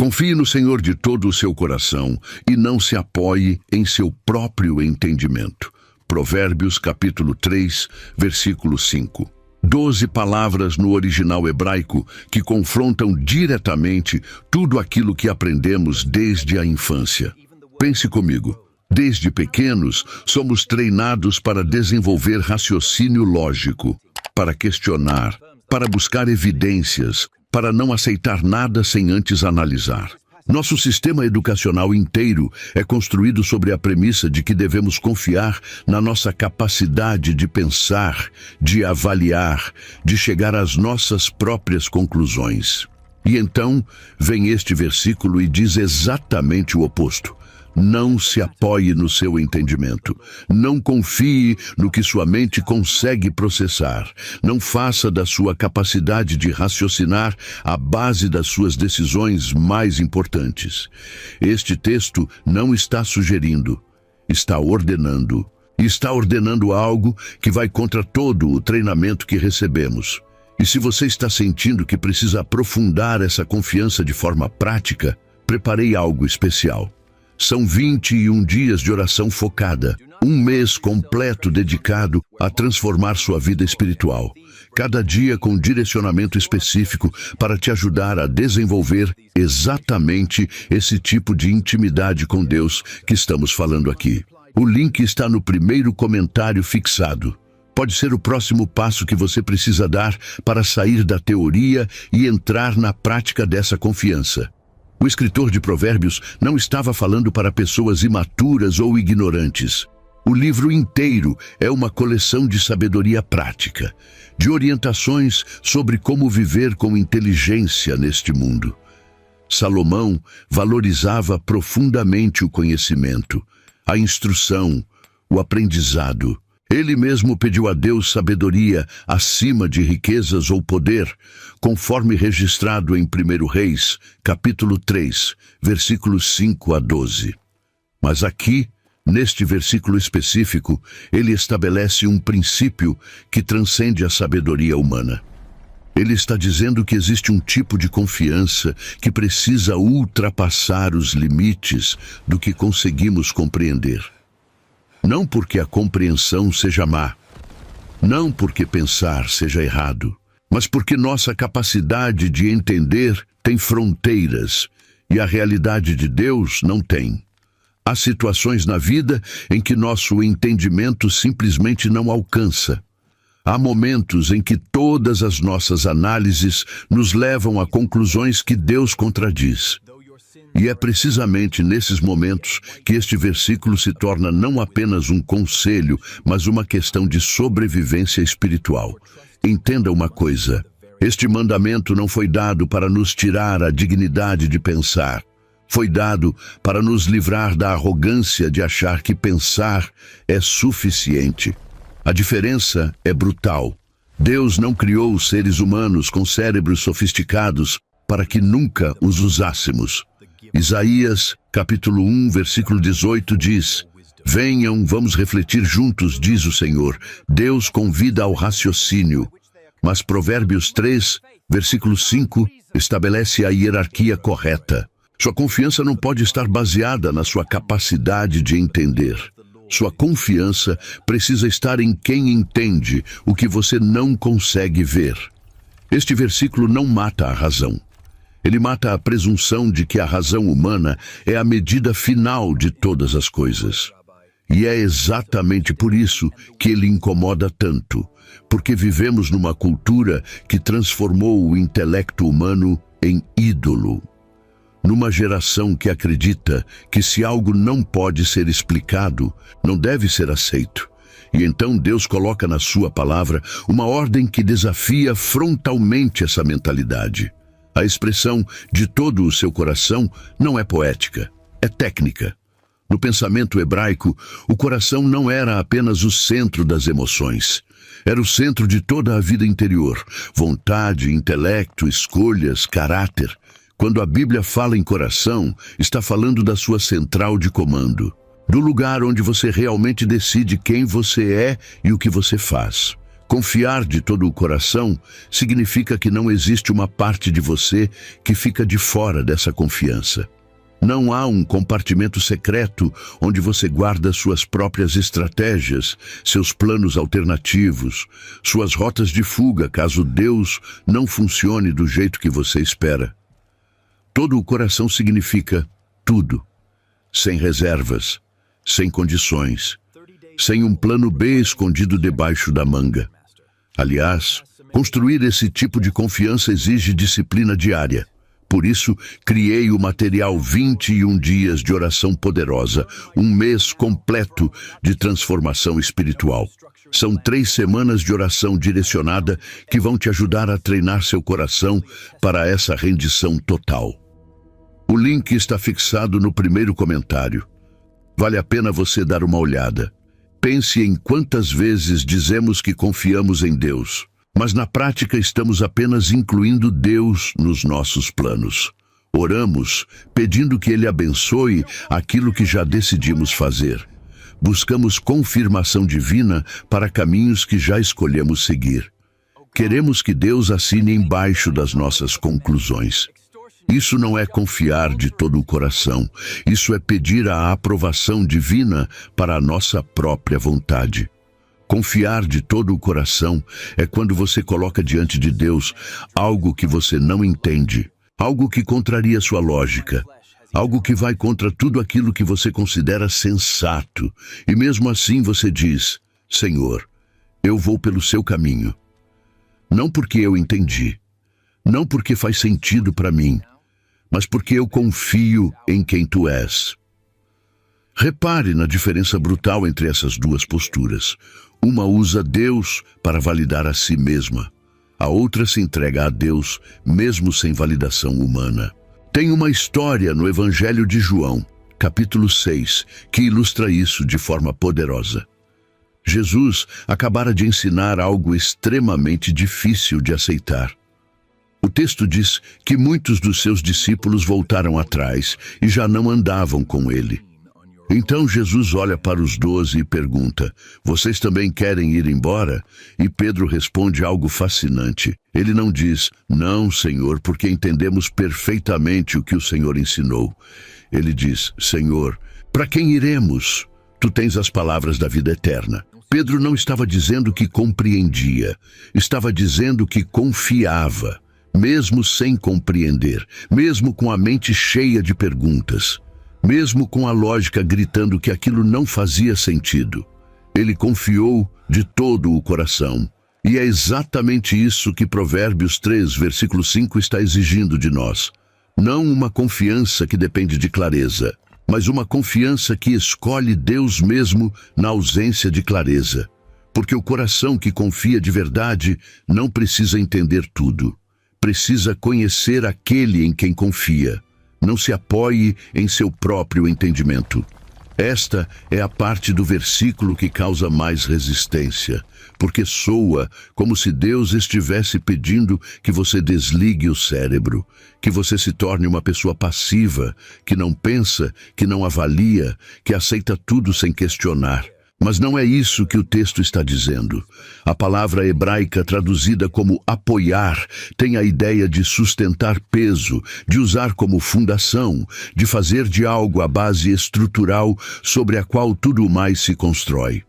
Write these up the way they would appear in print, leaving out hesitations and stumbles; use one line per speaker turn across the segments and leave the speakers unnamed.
Confie no Senhor de todo o seu coração e não se apoie em seu próprio entendimento. Provérbios capítulo 3, versículo 5. 12 palavras no original hebraico que confrontam diretamente tudo aquilo que aprendemos desde a infância. Pense comigo. Desde pequenos, somos treinados para desenvolver raciocínio lógico, para questionar, para buscar evidências, para não aceitar nada sem antes analisar. Nosso sistema educacional inteiro é construído sobre a premissa de que devemos confiar na nossa capacidade de pensar, de avaliar, de chegar às nossas próprias conclusões. E então, vem este versículo e diz exatamente o oposto. Não se apoie no seu entendimento. Não confie no que sua mente consegue processar. Não faça da sua capacidade de raciocinar a base das suas decisões mais importantes. Este texto não está sugerindo, está ordenando. E está ordenando algo que vai contra todo o treinamento que recebemos. E se você está sentindo que precisa aprofundar essa confiança de forma prática, preparei algo especial. São 21 dias de oração focada, um mês completo dedicado a transformar sua vida espiritual. Cada dia com direcionamento específico para te ajudar a desenvolver exatamente esse tipo de intimidade com Deus que estamos falando aqui. O link está no primeiro comentário fixado. Pode ser o próximo passo que você precisa dar para sair da teoria e entrar na prática dessa confiança. O escritor de Provérbios não estava falando para pessoas imaturas ou ignorantes. O livro inteiro é uma coleção de sabedoria prática, de orientações sobre como viver com inteligência neste mundo. Salomão valorizava profundamente o conhecimento, a instrução, o aprendizado. Ele mesmo pediu a Deus sabedoria acima de riquezas ou poder, conforme registrado em 1 Reis, capítulo 3, versículos 5 a 12. Mas aqui, neste versículo específico, ele estabelece um princípio que transcende a sabedoria humana. Ele está dizendo que existe um tipo de confiança que precisa ultrapassar os limites do que conseguimos compreender. Não porque a compreensão seja má, não porque pensar seja errado, mas porque nossa capacidade de entender tem fronteiras e a realidade de Deus não tem. Há situações na vida em que nosso entendimento simplesmente não alcança. Há momentos em que todas as nossas análises nos levam a conclusões que Deus contradiz. E é precisamente nesses momentos que este versículo se torna não apenas um conselho, mas uma questão de sobrevivência espiritual. Entenda uma coisa, este mandamento não foi dado para nos tirar a dignidade de pensar. Foi dado para nos livrar da arrogância de achar que pensar é suficiente. A diferença é brutal. Deus não criou os seres humanos com cérebros sofisticados para que nunca os usássemos. Isaías, capítulo 1, versículo 18 diz: Venham, vamos refletir juntos, diz o Senhor. Deus convida ao raciocínio. Mas Provérbios 3, versículo 5, estabelece a hierarquia correta. Sua confiança não pode estar baseada na sua capacidade de entender. Sua confiança precisa estar em quem entende o que você não consegue ver. Este versículo não mata a razão. Ele mata a presunção de que a razão humana é a medida final de todas as coisas. E é exatamente por isso que ele incomoda tanto, porque vivemos numa cultura que transformou o intelecto humano em ídolo. Numa geração que acredita que se algo não pode ser explicado, não deve ser aceito. E então Deus coloca na sua palavra uma ordem que desafia frontalmente essa mentalidade. A expressão de todo o seu coração não é poética, é técnica. No pensamento hebraico, o coração não era apenas o centro das emoções. Era o centro de toda a vida interior, vontade, intelecto, escolhas, caráter. Quando a Bíblia fala em coração, está falando da sua central de comando, do lugar onde você realmente decide quem você é e o que você faz. Confiar de todo o coração significa que não existe uma parte de você que fica de fora dessa confiança. Não há um compartimento secreto onde você guarda suas próprias estratégias, seus planos alternativos, suas rotas de fuga caso Deus não funcione do jeito que você espera. Todo o coração significa tudo, sem reservas, sem condições, sem um plano B escondido debaixo da manga. Aliás, construir esse tipo de confiança exige disciplina diária. Por isso, criei o material 21 dias de oração poderosa, um mês completo de transformação espiritual. São 3 semanas de oração direcionada que vão te ajudar a treinar seu coração para essa rendição total. O link está fixado no primeiro comentário. Vale a pena você dar uma olhada. Pense em quantas vezes dizemos que confiamos em Deus, mas na prática estamos apenas incluindo Deus nos nossos planos. Oramos, pedindo que Ele abençoe aquilo que já decidimos fazer. Buscamos confirmação divina para caminhos que já escolhemos seguir. Queremos que Deus assine embaixo das nossas conclusões. Isso não é confiar de todo o coração. Isso é pedir a aprovação divina para a nossa própria vontade. Confiar de todo o coração é quando você coloca diante de Deus algo que você não entende, algo que contraria sua lógica, algo que vai contra tudo aquilo que você considera sensato. E mesmo assim você diz: Senhor, eu vou pelo seu caminho. Não porque eu entendi, não porque faz sentido para mim, mas porque eu confio em quem tu és. Repare na diferença brutal entre essas duas posturas. Uma usa Deus para validar a si mesma. A outra se entrega a Deus, mesmo sem validação humana. Tem uma história no Evangelho de João, capítulo 6, que ilustra isso de forma poderosa. Jesus acabara de ensinar algo extremamente difícil de aceitar. O texto diz que muitos dos seus discípulos voltaram atrás e já não andavam com ele. Então Jesus olha para os 12 e pergunta: vocês também querem ir embora? E Pedro responde algo fascinante. Ele não diz: não, Senhor, porque entendemos perfeitamente o que o Senhor ensinou. Ele diz: Senhor, para quem iremos? Tu tens as palavras da vida eterna. Pedro não estava dizendo que compreendia, estava dizendo que confiava. Mesmo sem compreender, mesmo com a mente cheia de perguntas, mesmo com a lógica gritando que aquilo não fazia sentido, ele confiou de todo o coração. E é exatamente isso que Provérbios 3, versículo 5 está exigindo de nós. Não uma confiança que depende de clareza, mas uma confiança que escolhe Deus mesmo na ausência de clareza. Porque o coração que confia de verdade não precisa entender tudo. Precisa conhecer aquele em quem confia. Não se apoie em seu próprio entendimento. Esta é a parte do versículo que causa mais resistência, porque soa como se Deus estivesse pedindo que você desligue o cérebro, que você se torne uma pessoa passiva, que não pensa, que não avalia, que aceita tudo sem questionar. Mas não é isso que o texto está dizendo. A palavra hebraica traduzida como apoiar tem a ideia de sustentar peso, de usar como fundação, de fazer de algo a base estrutural sobre a qual tudo mais se constrói.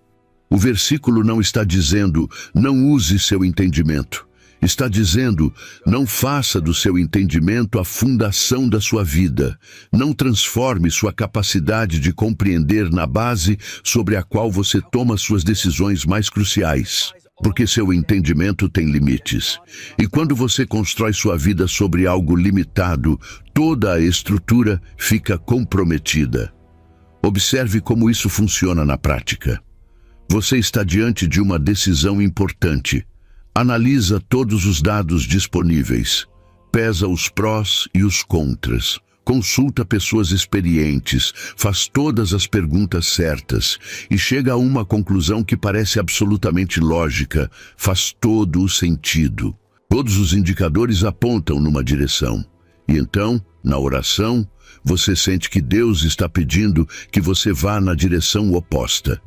O versículo não está dizendo: não use seu entendimento. Está dizendo: não faça do seu entendimento a fundação da sua vida. Não transforme sua capacidade de compreender na base sobre a qual você toma suas decisões mais cruciais. Porque seu entendimento tem limites. E quando você constrói sua vida sobre algo limitado, toda a estrutura fica comprometida. Observe como isso funciona na prática. Você está diante de uma decisão importante. Analisa todos os dados disponíveis, pesa os prós e os contras, consulta pessoas experientes, faz todas as perguntas certas e chega a uma conclusão que parece absolutamente lógica, faz todo o sentido. Todos os indicadores apontam numa direção. E então, na oração, você sente que Deus está pedindo que você vá na direção oposta.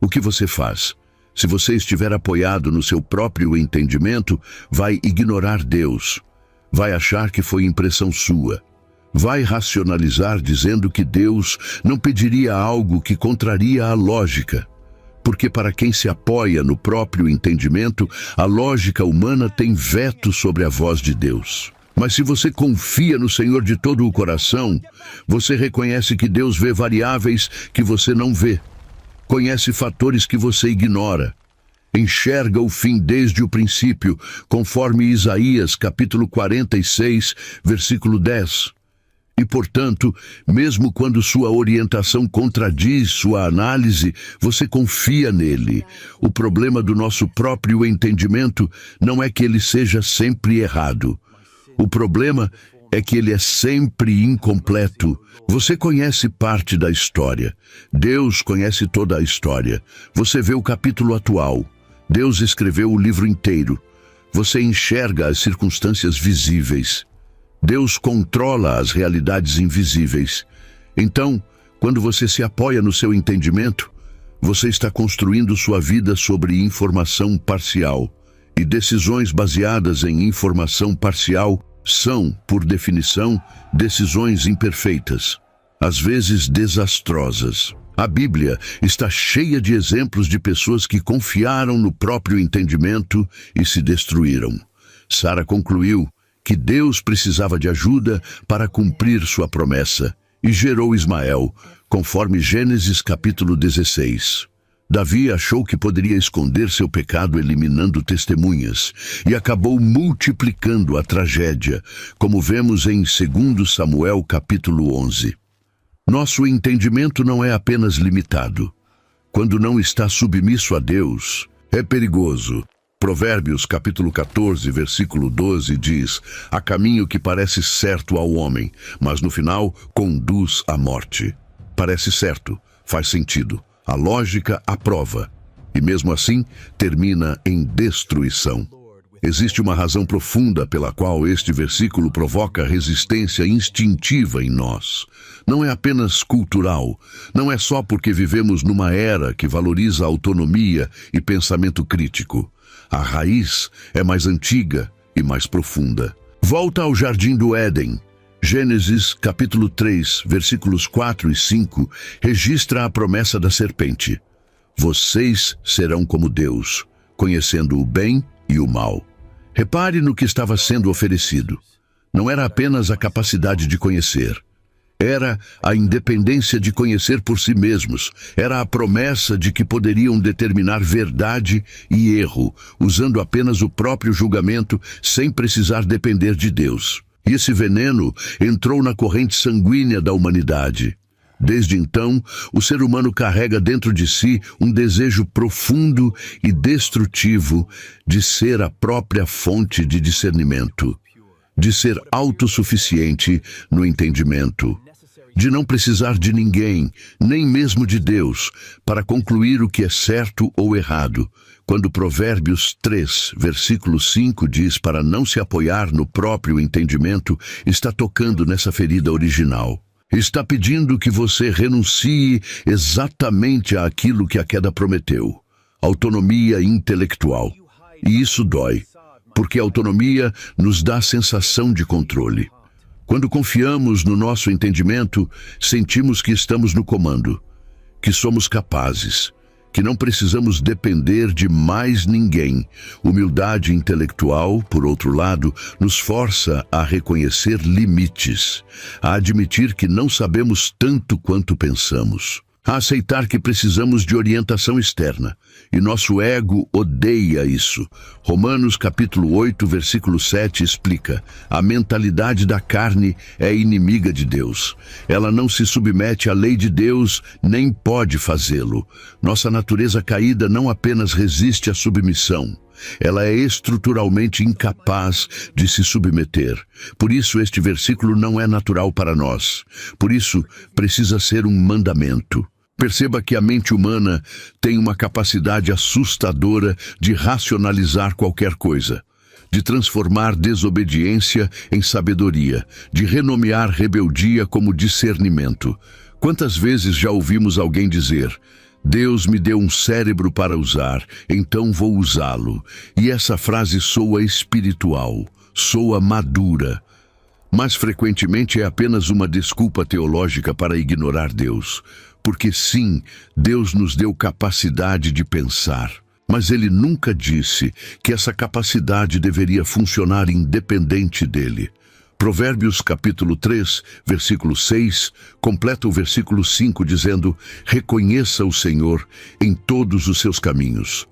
O que você faz? Se você estiver apoiado no seu próprio entendimento, vai ignorar Deus. Vai achar que foi impressão sua. Vai racionalizar dizendo que Deus não pediria algo que contraria a lógica. Porque para quem se apoia no próprio entendimento, a lógica humana tem veto sobre a voz de Deus. Mas se você confia no Senhor de todo o coração, você reconhece que Deus vê variáveis que você não vê. Conhece fatores que você ignora. Enxerga o fim desde o princípio, conforme Isaías capítulo 46, versículo 10. E, portanto, mesmo quando sua orientação contradiz sua análise, você confia nele. O problema do nosso próprio entendimento não é que ele seja sempre errado. O problema é que ele é sempre incompleto. Você conhece parte da história. Deus conhece toda a história. Você vê o capítulo atual. Deus escreveu o livro inteiro. Você enxerga as circunstâncias visíveis. Deus controla as realidades invisíveis. Então, quando você se apoia no seu entendimento, você está construindo sua vida sobre informação parcial. E decisões baseadas em informação parcial são, por definição, decisões imperfeitas, às vezes desastrosas. A Bíblia está cheia de exemplos de pessoas que confiaram no próprio entendimento e se destruíram. Sara concluiu que Deus precisava de ajuda para cumprir sua promessa e gerou Ismael, conforme Gênesis capítulo 16. Davi achou que poderia esconder seu pecado eliminando testemunhas e acabou multiplicando a tragédia, como vemos em 2 Samuel capítulo 11. Nosso entendimento não é apenas limitado. Quando não está submisso a Deus, é perigoso. Provérbios capítulo 14, versículo 12 diz: há caminho que parece certo ao homem, mas no final conduz à morte. Parece certo, faz sentido. A lógica aprova, e mesmo assim termina em destruição. Existe uma razão profunda pela qual este versículo provoca resistência instintiva em nós. Não é apenas cultural, não é só porque vivemos numa era que valoriza a autonomia e pensamento crítico. A raiz é mais antiga e mais profunda. Volta ao Jardim do Éden. Gênesis capítulo 3, versículos 4 e 5, registra a promessa da serpente. Vocês serão como Deus, conhecendo o bem e o mal. Repare no que estava sendo oferecido. Não era apenas a capacidade de conhecer. Era a independência de conhecer por si mesmos. Era a promessa de que poderiam determinar verdade e erro, usando apenas o próprio julgamento, sem precisar depender de Deus. E esse veneno entrou na corrente sanguínea da humanidade. Desde então, o ser humano carrega dentro de si um desejo profundo e destrutivo de ser a própria fonte de discernimento, de ser autossuficiente no entendimento, de não precisar de ninguém, nem mesmo de Deus, para concluir o que é certo ou errado. Quando Provérbios 3, versículo 5 diz para não se apoiar no próprio entendimento, está tocando nessa ferida original. Está pedindo que você renuncie exatamente àquilo que a queda prometeu, autonomia intelectual. E isso dói, porque a autonomia nos dá a sensação de controle. Quando confiamos no nosso entendimento, sentimos que estamos no comando, que somos capazes, que não precisamos depender de mais ninguém. Humildade intelectual, por outro lado, nos força a reconhecer limites, a admitir que não sabemos tanto quanto pensamos, a aceitar que precisamos de orientação externa. E nosso ego odeia isso. Romanos capítulo 8, versículo 7 explica: a mentalidade da carne é inimiga de Deus. Ela não se submete à lei de Deus, nem pode fazê-lo. Nossa natureza caída não apenas resiste à submissão, ela é estruturalmente incapaz de se submeter. Por isso este versículo não é natural para nós. Por isso precisa ser um mandamento. Perceba que a mente humana tem uma capacidade assustadora de racionalizar qualquer coisa, de transformar desobediência em sabedoria, de renomear rebeldia como discernimento. Quantas vezes já ouvimos alguém dizer: Deus me deu um cérebro para usar, então vou usá-lo. E essa frase soa espiritual, soa madura. Mas frequentemente é apenas uma desculpa teológica para ignorar Deus. Porque sim, Deus nos deu capacidade de pensar. Mas Ele nunca disse que essa capacidade deveria funcionar independente dele. Provérbios capítulo 3, versículo 6, completa o versículo 5 dizendo: reconheça o Senhor em todos os seus caminhos.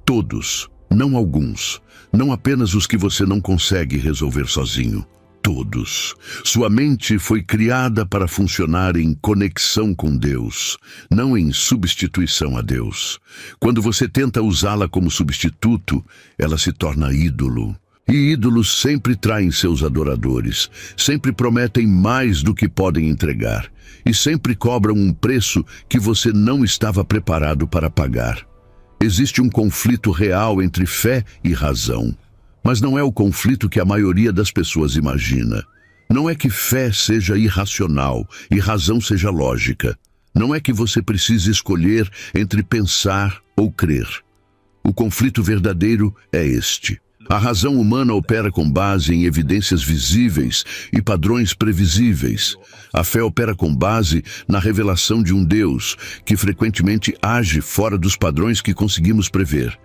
Todos, não alguns. Não apenas os que você não consegue resolver sozinho. Todos. Sua mente foi criada para funcionar em conexão com Deus, não em substituição a Deus. Quando você tenta usá-la como substituto, ela se torna ídolo. E ídolos sempre traem seus adoradores, sempre prometem mais do que podem entregar, e sempre cobram um preço que você não estava preparado para pagar. Existe um conflito real entre fé e razão, mas não é o conflito que a maioria das pessoas imagina. Não é que fé seja irracional e razão seja lógica. Não é que você precise escolher entre pensar ou crer. O conflito verdadeiro é este. A razão humana opera com base em evidências visíveis e padrões previsíveis. A fé opera com base na revelação de um Deus que frequentemente age fora dos padrões que conseguimos prever.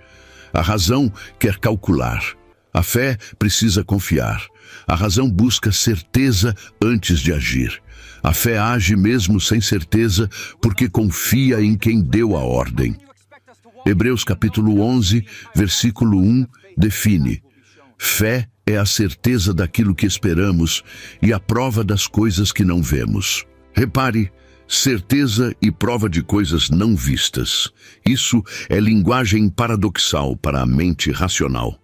A razão quer calcular. A fé precisa confiar. A razão busca certeza antes de agir. A fé age mesmo sem certeza porque confia em quem deu a ordem. Hebreus capítulo 11, versículo 1, define: fé é a certeza daquilo que esperamos e a prova das coisas que não vemos. Repare, certeza e prova de coisas não vistas. Isso é linguagem paradoxal para a mente racional.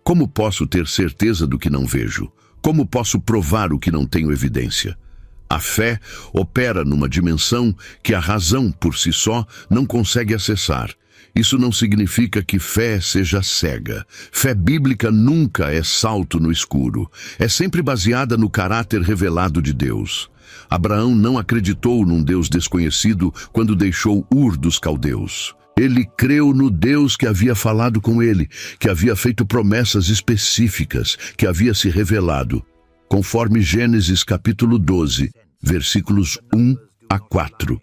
Como posso ter certeza do que não vejo? Como posso provar o que não tenho evidência? A fé opera numa dimensão que a razão, por si só, não consegue acessar. Isso não significa que fé seja cega. Fé bíblica nunca é salto no escuro. É sempre baseada no caráter revelado de Deus. Abraão não acreditou num Deus desconhecido quando deixou Ur dos Caldeus. Ele creu no Deus que havia falado com ele, que havia feito promessas específicas, que havia se revelado. Conforme Gênesis capítulo 12, versículos 1 a 4.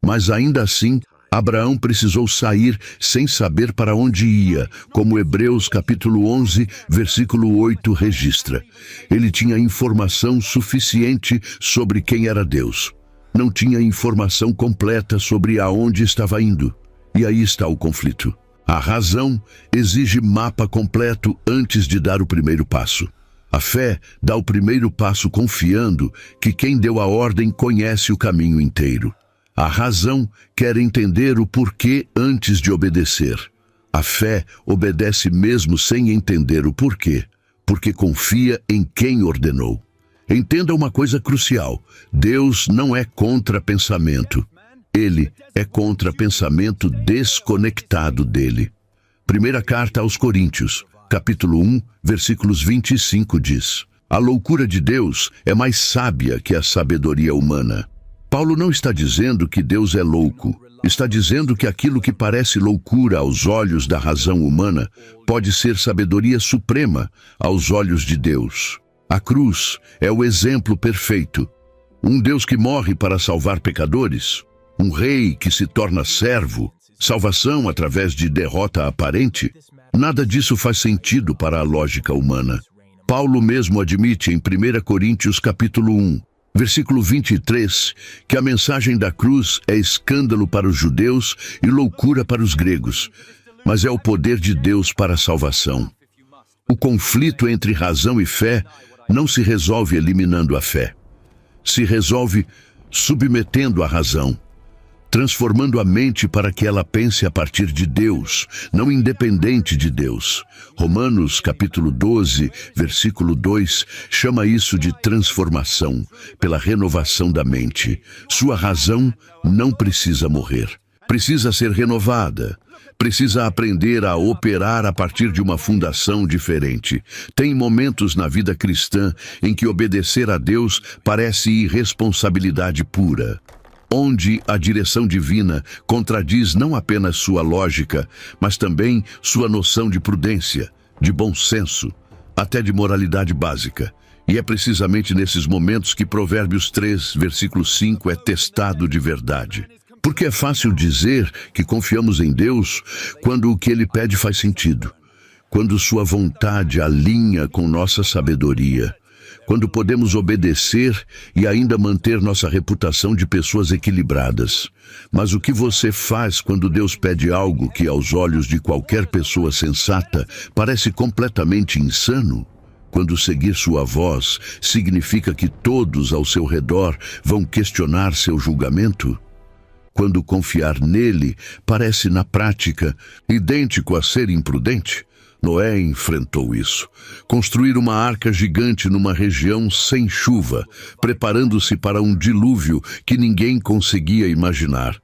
Mas ainda assim, Abraão precisou sair sem saber para onde ia, como Hebreus capítulo 11, versículo 8 registra. Ele tinha informação suficiente sobre quem era Deus. Não tinha informação completa sobre aonde estava indo. E aí está o conflito. A razão exige mapa completo antes de dar o primeiro passo. A fé dá o primeiro passo confiando que quem deu a ordem conhece o caminho inteiro. A razão quer entender o porquê antes de obedecer. A fé obedece mesmo sem entender o porquê, porque confia em quem ordenou. Entenda uma coisa crucial: Deus não é contra pensamento. Ele é contra pensamento desconectado dele. Primeira carta aos Coríntios, capítulo 1, versículos 25 diz: a loucura de Deus é mais sábia que a sabedoria humana. Paulo não está dizendo que Deus é louco. Está dizendo que aquilo que parece loucura aos olhos da razão humana pode ser sabedoria suprema aos olhos de Deus. A cruz é o exemplo perfeito. Um Deus que morre para salvar pecadores, um rei que se torna servo, salvação através de derrota aparente. Nada disso faz sentido para a lógica humana. Paulo mesmo admite em 1 Coríntios capítulo 1, versículo 23, que a mensagem da cruz é escândalo para os judeus e loucura para os gregos, mas é o poder de Deus para a salvação. O conflito entre razão e fé não se resolve eliminando a fé. Se resolve submetendo a razão, transformando a mente para que ela pense a partir de Deus, não independente de Deus. Romanos capítulo 12, versículo 2, chama isso de transformação, pela renovação da mente. Sua razão não precisa morrer, precisa ser renovada. Precisa aprender a operar a partir de uma fundação diferente. Tem momentos na vida cristã em que obedecer a Deus parece irresponsabilidade pura. onde a direção divina contradiz não apenas sua lógica, mas também sua noção de prudência, de bom senso, até de moralidade básica. E é precisamente nesses momentos que Provérbios 3, versículo 5 é testado de verdade. Porque é fácil dizer que confiamos em Deus quando o que Ele pede faz sentido, quando sua vontade alinha com nossa sabedoria, quando podemos obedecer e ainda manter nossa reputação de pessoas equilibradas. Mas o que você faz quando Deus pede algo que, aos olhos de qualquer pessoa sensata, parece completamente insano? Quando seguir sua voz significa que todos ao seu redor vão questionar seu julgamento? Quando confiar nele parece, na prática, idêntico a ser imprudente? Noé enfrentou isso. Construir uma arca gigante numa região sem chuva, preparando-se para um dilúvio que ninguém conseguia imaginar.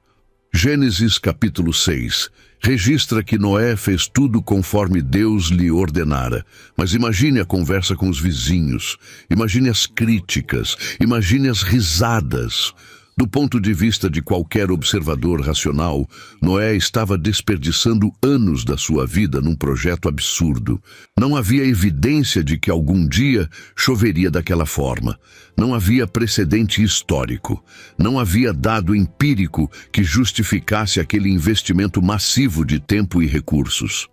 Gênesis capítulo 6 registra que Noé fez tudo conforme Deus lhe ordenara. Mas imagine a conversa com os vizinhos, imagine as críticas, imagine as risadas. Do ponto de vista de qualquer observador racional, Noé estava desperdiçando anos da sua vida num projeto absurdo. Não havia evidência de que algum dia choveria daquela forma. Não havia precedente histórico. Não havia dado empírico que justificasse aquele investimento massivo de tempo e recursos.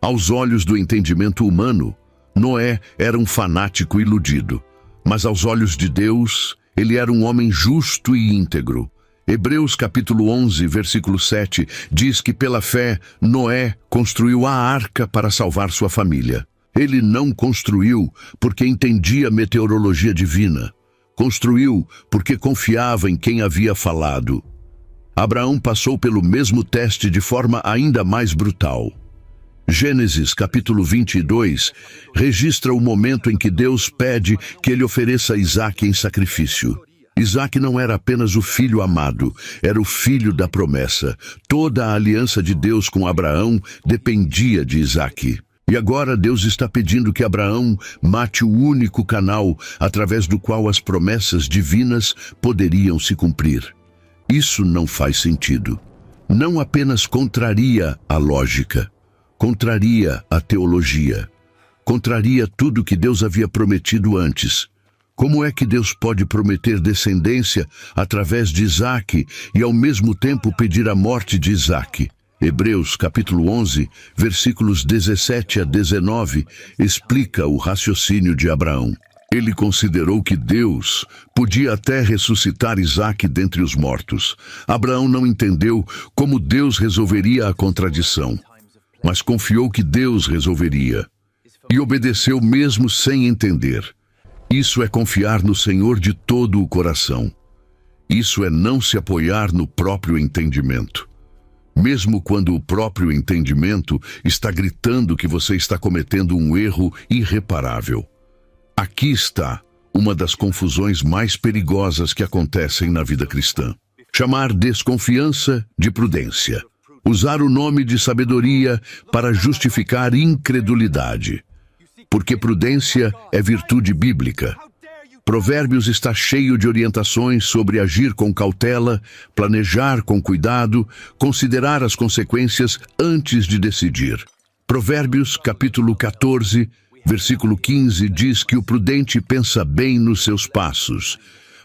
Aos olhos do entendimento humano, Noé era um fanático iludido. Mas aos olhos de Deus, ele era um homem justo e íntegro. Hebreus capítulo 11, versículo 7, diz que pela fé, Noé construiu a arca para salvar sua família. Ele não construiu porque entendia meteorologia divina. Construiu porque confiava em quem havia falado. Abraão passou pelo mesmo teste de forma ainda mais brutal. Gênesis capítulo 22 registra o momento em que Deus pede que ele ofereça Isaque em sacrifício. Isaque não era apenas o filho amado, era o filho da promessa. Toda a aliança de Deus com Abraão dependia de Isaque. E agora Deus está pedindo que Abraão mate o único canal através do qual as promessas divinas poderiam se cumprir. Isso não faz sentido. Não apenas contraria a lógica, contraria a teologia, contraria tudo que Deus havia prometido antes. Como é que Deus pode prometer descendência através de Isaque e ao mesmo tempo pedir a morte de Isaque? Hebreus capítulo 11, versículos 17 a 19, explica o raciocínio de Abraão. Ele considerou que Deus podia até ressuscitar Isaque dentre os mortos. Abraão não entendeu como Deus resolveria a contradição, mas confiou que Deus resolveria, e obedeceu mesmo sem entender. Isso é confiar no Senhor de todo o coração. Isso é não se apoiar no próprio entendimento. Mesmo quando o próprio entendimento está gritando que você está cometendo um erro irreparável. Aqui está uma das confusões mais perigosas que acontecem na vida cristã. Chamar desconfiança de prudência. Usar o nome de sabedoria para justificar incredulidade. Porque prudência é virtude bíblica. Provérbios está cheio de orientações sobre agir com cautela, planejar com cuidado, considerar as consequências antes de decidir. Provérbios capítulo 14, versículo 15 diz que o prudente pensa bem nos seus passos.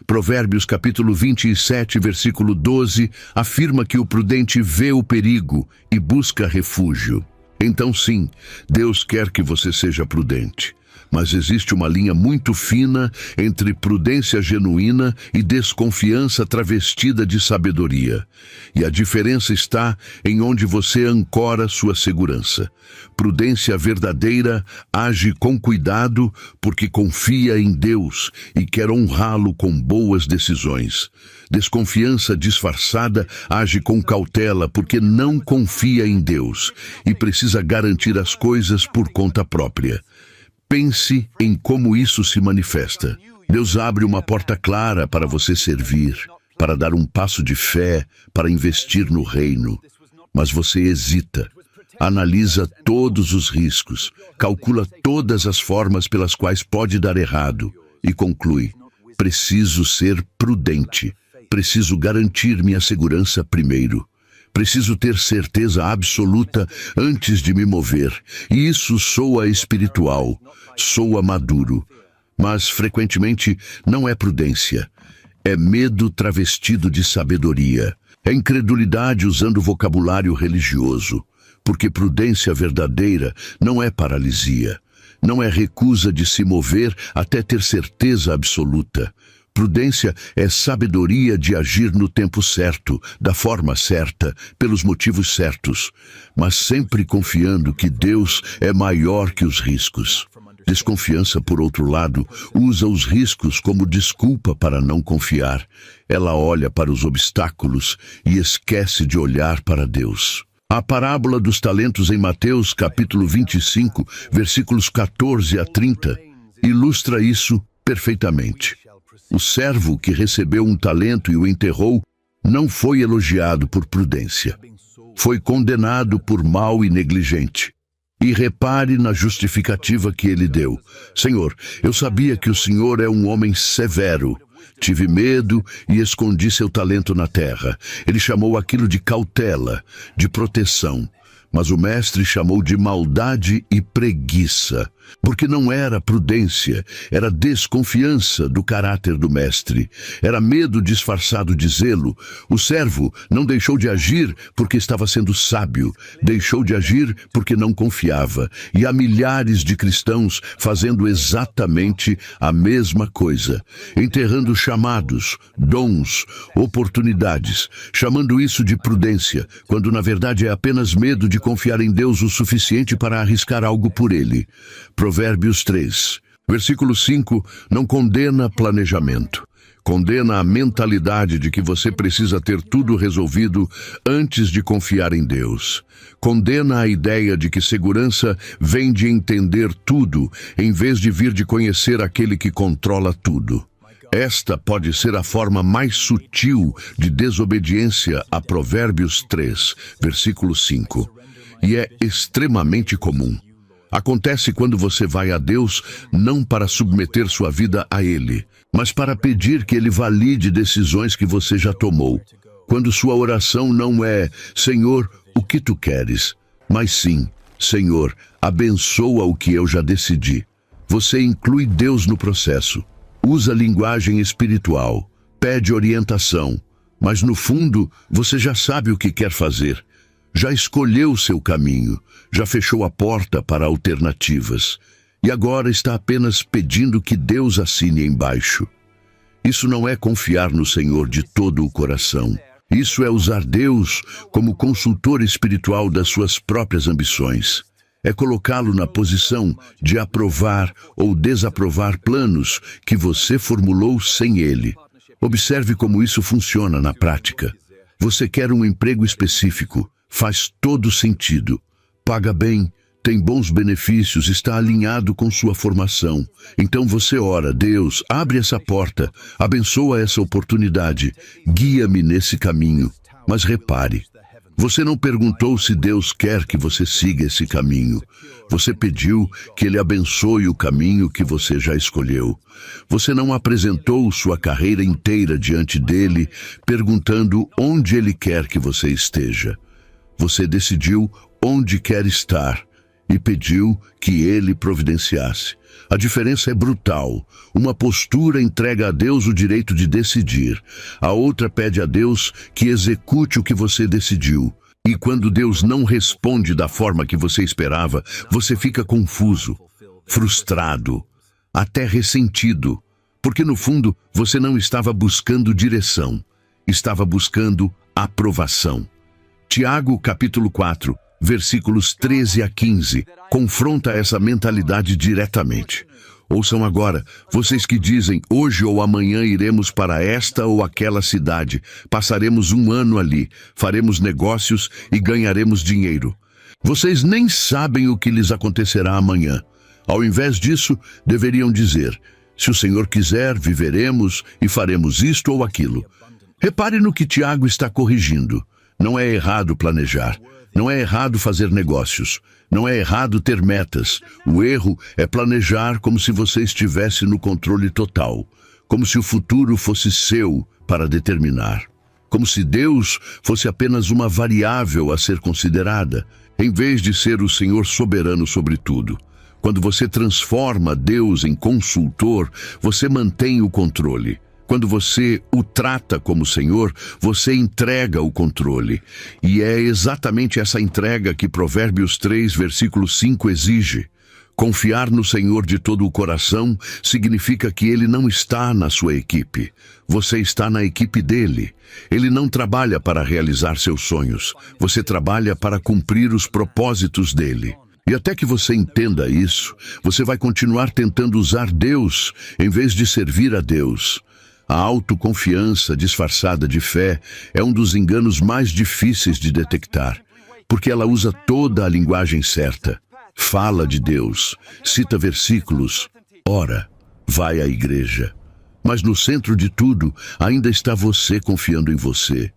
Provérbios capítulo 27, versículo 12, afirma que o prudente vê o perigo e busca refúgio. Então sim, Deus quer que você seja prudente. Mas existe uma linha muito fina entre prudência genuína e desconfiança travestida de sabedoria. E a diferença está em onde você ancora sua segurança. Prudência verdadeira age com cuidado porque confia em Deus e quer honrá-lo com boas decisões. Desconfiança disfarçada age com cautela porque não confia em Deus e precisa garantir as coisas por conta própria. Pense em como isso se manifesta. Deus abre uma porta clara para você servir, para dar um passo de fé, para investir no reino. Mas você hesita, analisa todos os riscos, calcula todas as formas pelas quais pode dar errado e conclui: preciso ser prudente. Preciso garantir minha segurança primeiro. Preciso ter certeza absoluta antes de me mover. E isso soa espiritual, soa maduro. Mas, frequentemente, não é prudência. É medo travestido de sabedoria. É incredulidade usando vocabulário religioso. Porque prudência verdadeira não é paralisia. Não é recusa de se mover até ter certeza absoluta. Prudência é sabedoria de agir no tempo certo, da forma certa, pelos motivos certos, mas sempre confiando que Deus é maior que os riscos. Desconfiança, por outro lado, usa os riscos como desculpa para não confiar. Ela olha para os obstáculos e esquece de olhar para Deus. A parábola dos talentos em Mateus, capítulo 25, versículos 14 a 30, ilustra isso perfeitamente. O servo que recebeu um talento e o enterrou não foi elogiado por prudência. Foi condenado por mau e negligente. E repare na justificativa que ele deu. Senhor, eu sabia que o Senhor é um homem severo. Tive medo e escondi seu talento na terra. Ele chamou aquilo de cautela, de proteção. Mas o mestre chamou de maldade e preguiça, porque não era prudência, era desconfiança do caráter do mestre, era medo disfarçado de zelo. O servo não deixou de agir porque estava sendo sábio, deixou de agir porque não confiava. E há milhares de cristãos fazendo exatamente a mesma coisa, enterrando chamados, dons, oportunidades, chamando isso de prudência, quando na verdade é apenas medo de confiar em Deus o suficiente para arriscar algo por Ele. Provérbios 3, versículo 5, não condena planejamento. Condena a mentalidade de que você precisa ter tudo resolvido antes de confiar em Deus. Condena a ideia de que segurança vem de entender tudo, em vez de vir de conhecer aquele que controla tudo. Esta pode ser a forma mais sutil de desobediência a Provérbios 3, versículo 5. E é extremamente comum. Acontece quando você vai a Deus não para submeter sua vida a Ele, mas para pedir que Ele valide decisões que você já tomou. Quando sua oração não é, Senhor, o que tu queres? Mas sim, Senhor, abençoa o que eu já decidi. Você inclui Deus no processo. Usa linguagem espiritual, pede orientação, mas no fundo você já sabe o que quer fazer. Já escolheu seu caminho, já fechou a porta para alternativas, e agora está apenas pedindo que Deus assine embaixo. Isso não é confiar no Senhor de todo o coração. Isso é usar Deus como consultor espiritual das suas próprias ambições. É colocá-lo na posição de aprovar ou desaprovar planos que você formulou sem ele. Observe como isso funciona na prática. Você quer um emprego específico. Faz todo sentido. Paga bem, tem bons benefícios, está alinhado com sua formação. Então você ora, Deus, abre essa porta, abençoa essa oportunidade, guia-me nesse caminho. Mas repare, você não perguntou se Deus quer que você siga esse caminho. Você pediu que Ele abençoe o caminho que você já escolheu. Você não apresentou sua carreira inteira diante dele, perguntando onde Ele quer que você esteja. Você decidiu onde quer estar e pediu que Ele providenciasse. A diferença é brutal. Uma postura entrega a Deus o direito de decidir. A outra pede a Deus que execute o que você decidiu. E quando Deus não responde da forma que você esperava, você fica confuso, frustrado, até ressentido. Porque no fundo você não estava buscando direção, estava buscando aprovação. Tiago, capítulo 4, versículos 13 a 15, confronta essa mentalidade diretamente. Ouçam agora, vocês que dizem, hoje ou amanhã iremos para esta ou aquela cidade, passaremos um ano ali, faremos negócios e ganharemos dinheiro. Vocês nem sabem o que lhes acontecerá amanhã. Ao invés disso, deveriam dizer, se o Senhor quiser, viveremos e faremos isto ou aquilo. Repare no que Tiago está corrigindo. Não é errado planejar, não é errado fazer negócios, não é errado ter metas. O erro é planejar como se você estivesse no controle total, como se o futuro fosse seu, para determinar. Como se Deus fosse apenas uma variável a ser considerada, em vez de ser o Senhor soberano sobre tudo. Quando você transforma Deus em consultor, você mantém o controle. Quando você o trata como Senhor, você entrega o controle. E é exatamente essa entrega que Provérbios 3, versículo 5 exige. Confiar no Senhor de todo o coração significa que Ele não está na sua equipe. Você está na equipe dele. Ele não trabalha para realizar seus sonhos. Você trabalha para cumprir os propósitos dele. E até que você entenda isso, você vai continuar tentando usar Deus em vez de servir a Deus. A autoconfiança disfarçada de fé é um dos enganos mais difíceis de detectar, porque ela usa toda a linguagem certa. Fala de Deus, cita versículos, ora, vai à igreja. Mas no centro de tudo, ainda está você confiando em você.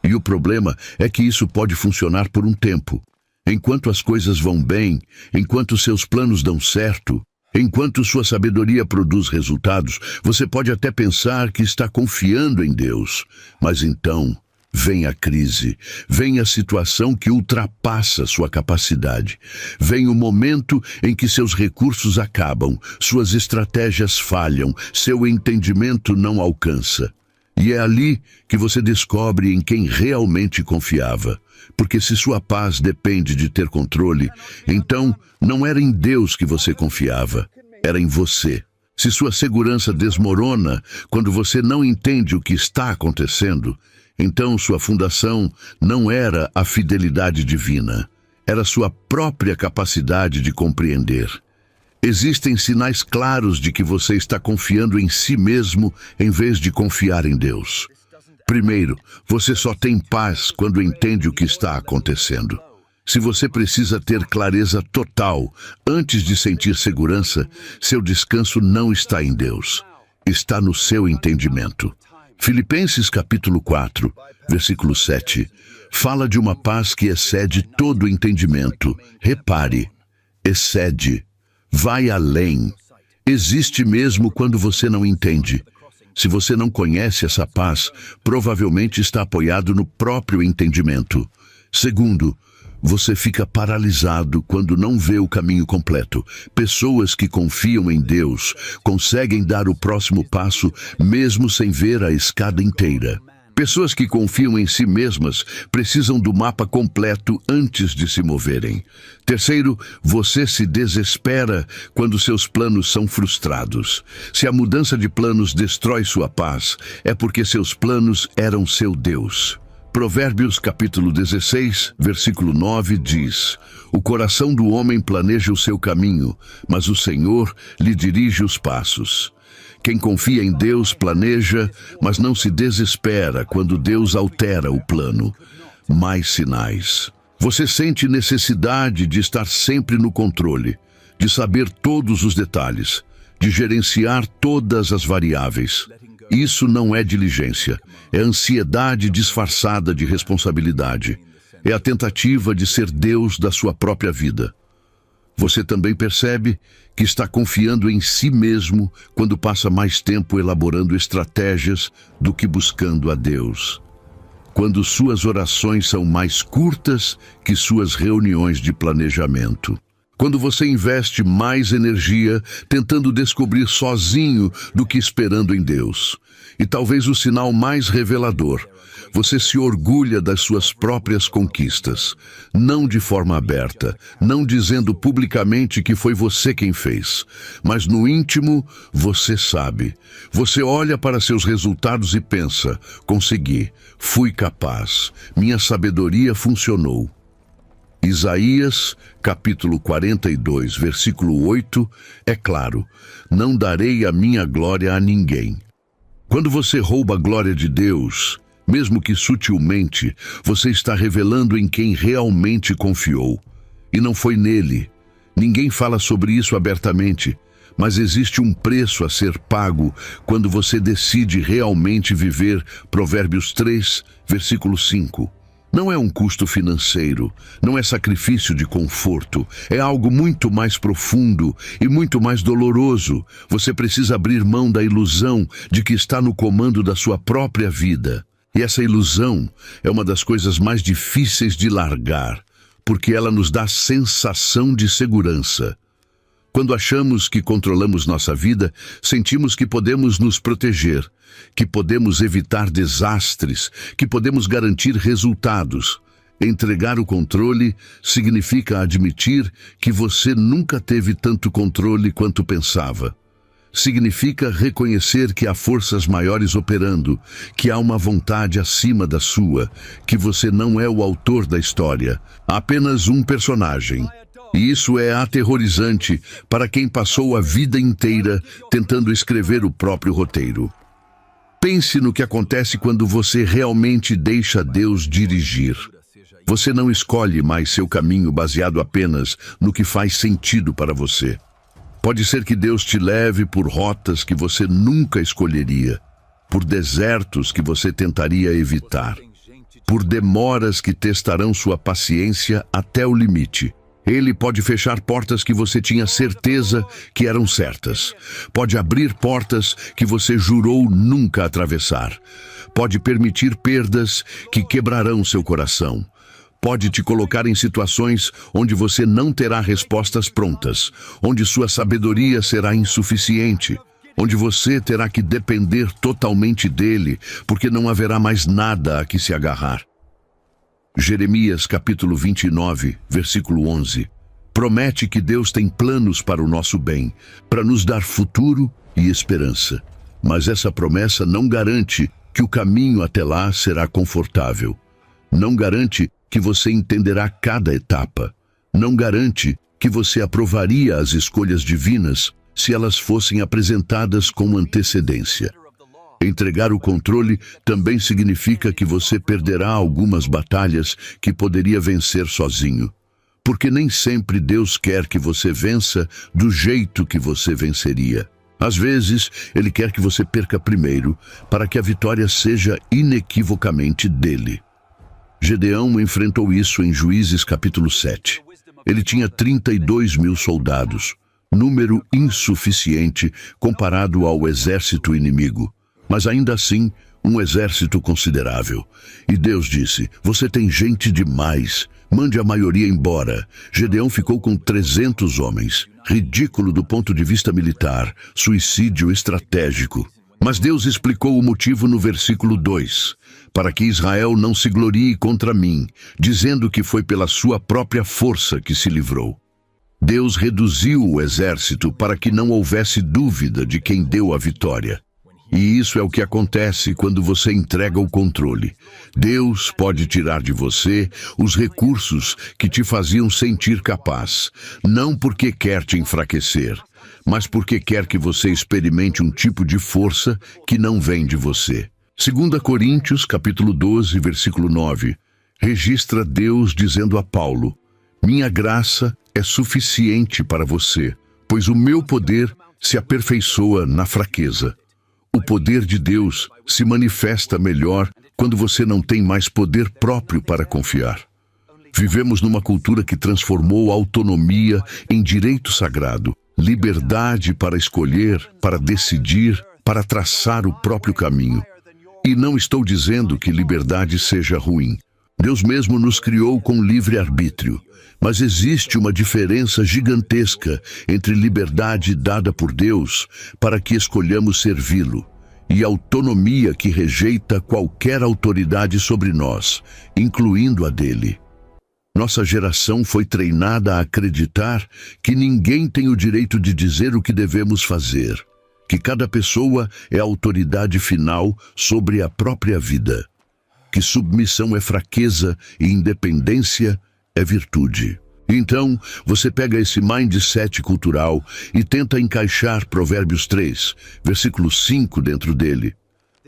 E o problema é que isso pode funcionar por um tempo. Enquanto as coisas vão bem, enquanto seus planos dão certo, enquanto sua sabedoria produz resultados, você pode até pensar que está confiando em Deus. Mas então vem a crise, vem a situação que ultrapassa sua capacidade. Vem o momento em que seus recursos acabam, suas estratégias falham, seu entendimento não alcança. E é ali que você descobre em quem realmente confiava. Porque se sua paz depende de ter controle, então não era em Deus que você confiava, era em você. Se sua segurança desmorona quando você não entende o que está acontecendo, então sua fundação não era a fidelidade divina, era sua própria capacidade de compreender. Existem sinais claros de que você está confiando em si mesmo em vez de confiar em Deus. Primeiro, você só tem paz quando entende o que está acontecendo. Se você precisa ter clareza total antes de sentir segurança, seu descanso não está em Deus, está no seu entendimento. Filipenses capítulo 4, versículo 7, fala de uma paz que excede todo entendimento. Repare, excede, vai além, existe mesmo quando você não entende. Se você não conhece essa paz, provavelmente está apoiado no próprio entendimento. Segundo, você fica paralisado quando não vê o caminho completo. Pessoas que confiam em Deus conseguem dar o próximo passo mesmo sem ver a escada inteira. Pessoas que confiam em si mesmas precisam do mapa completo antes de se moverem. Terceiro, você se desespera quando seus planos são frustrados. Se a mudança de planos destrói sua paz, é porque seus planos eram seu Deus. Provérbios capítulo 16, versículo 9 diz: O coração do homem planeja o seu caminho, mas o Senhor lhe dirige os passos. Quem confia em Deus planeja, mas não se desespera quando Deus altera o plano. Mais sinais. Você sente necessidade de estar sempre no controle, de saber todos os detalhes, de gerenciar todas as variáveis. Isso não é diligência, é ansiedade disfarçada de responsabilidade. É a tentativa de ser Deus da sua própria vida. Você também percebe que está confiando em si mesmo quando passa mais tempo elaborando estratégias do que buscando a Deus. Quando suas orações são mais curtas que suas reuniões de planejamento. Quando você investe mais energia tentando descobrir sozinho do que esperando em Deus. E talvez o sinal mais revelador, você se orgulha das suas próprias conquistas, não de forma aberta, não dizendo publicamente que foi você quem fez, mas no íntimo você sabe. Você olha para seus resultados e pensa: consegui, fui capaz, minha sabedoria funcionou. Isaías, capítulo 42, versículo 8, é claro: não darei a minha glória a ninguém. Quando você rouba a glória de Deus, mesmo que sutilmente, você está revelando em quem realmente confiou. E não foi nele. Ninguém fala sobre isso abertamente, mas existe um preço a ser pago quando você decide realmente viver Provérbios 3, versículo 5. Não é um custo financeiro, não é sacrifício de conforto, é algo muito mais profundo e muito mais doloroso. Você precisa abrir mão da ilusão de que está no comando da sua própria vida. E essa ilusão é uma das coisas mais difíceis de largar, porque ela nos dá sensação de segurança. Quando achamos que controlamos nossa vida, sentimos que podemos nos proteger, que podemos evitar desastres, que podemos garantir resultados. Entregar o controle significa admitir que você nunca teve tanto controle quanto pensava. Significa reconhecer que há forças maiores operando, que há uma vontade acima da sua, que você não é o autor da história, apenas um personagem. E isso é aterrorizante para quem passou a vida inteira tentando escrever o próprio roteiro. Pense no que acontece quando você realmente deixa Deus dirigir. Você não escolhe mais seu caminho baseado apenas no que faz sentido para você. Pode ser que Deus te leve por rotas que você nunca escolheria, por desertos que você tentaria evitar, por demoras que testarão sua paciência até o limite. Ele pode fechar portas que você tinha certeza que eram certas. Pode abrir portas que você jurou nunca atravessar. Pode permitir perdas que quebrarão seu coração. Pode te colocar em situações onde você não terá respostas prontas, onde sua sabedoria será insuficiente, onde você terá que depender totalmente dele, porque não haverá mais nada a que se agarrar. Jeremias capítulo 29, versículo 11. Promete que Deus tem planos para o nosso bem, para nos dar futuro e esperança. Mas essa promessa não garante que o caminho até lá será confortável. Não garante que você entenderá cada etapa. Não garante que você aprovaria as escolhas divinas se elas fossem apresentadas com antecedência. Entregar o controle também significa que você perderá algumas batalhas que poderia vencer sozinho. Porque nem sempre Deus quer que você vença do jeito que você venceria. Às vezes, Ele quer que você perca primeiro, para que a vitória seja inequivocamente dele. Gedeão enfrentou isso em Juízes capítulo 7. Ele tinha 32.000 soldados, número insuficiente comparado ao exército inimigo. Mas ainda assim, um exército considerável. E Deus disse, você tem gente demais, mande a maioria embora. Gedeão ficou com 300 homens. Ridículo do ponto de vista militar, suicídio estratégico. Mas Deus explicou o motivo no versículo 2, para que Israel não se glorie contra mim, dizendo que foi pela sua própria força que se livrou. Deus reduziu o exército para que não houvesse dúvida de quem deu a vitória. E isso é o que acontece quando você entrega o controle. Deus pode tirar de você os recursos que te faziam sentir capaz, não porque quer te enfraquecer, mas porque quer que você experimente um tipo de força que não vem de você. 2 Coríntios, capítulo 12, versículo 9, registra Deus dizendo a Paulo, minha graça é suficiente para você, pois o meu poder se aperfeiçoa na fraqueza. O poder de Deus se manifesta melhor quando você não tem mais poder próprio para confiar. Vivemos numa cultura que transformou a autonomia em direito sagrado, liberdade para escolher, para decidir, para traçar o próprio caminho. E não estou dizendo que liberdade seja ruim. Deus mesmo nos criou com livre-arbítrio. Mas existe uma diferença gigantesca entre liberdade dada por Deus para que escolhamos servi-lo e autonomia que rejeita qualquer autoridade sobre nós, incluindo a dele. Nossa geração foi treinada a acreditar que ninguém tem o direito de dizer o que devemos fazer, que cada pessoa é a autoridade final sobre a própria vida, que submissão é fraqueza e independência é virtude. Então, você pega esse mindset cultural e tenta encaixar Provérbios 3, versículo 5 dentro dele.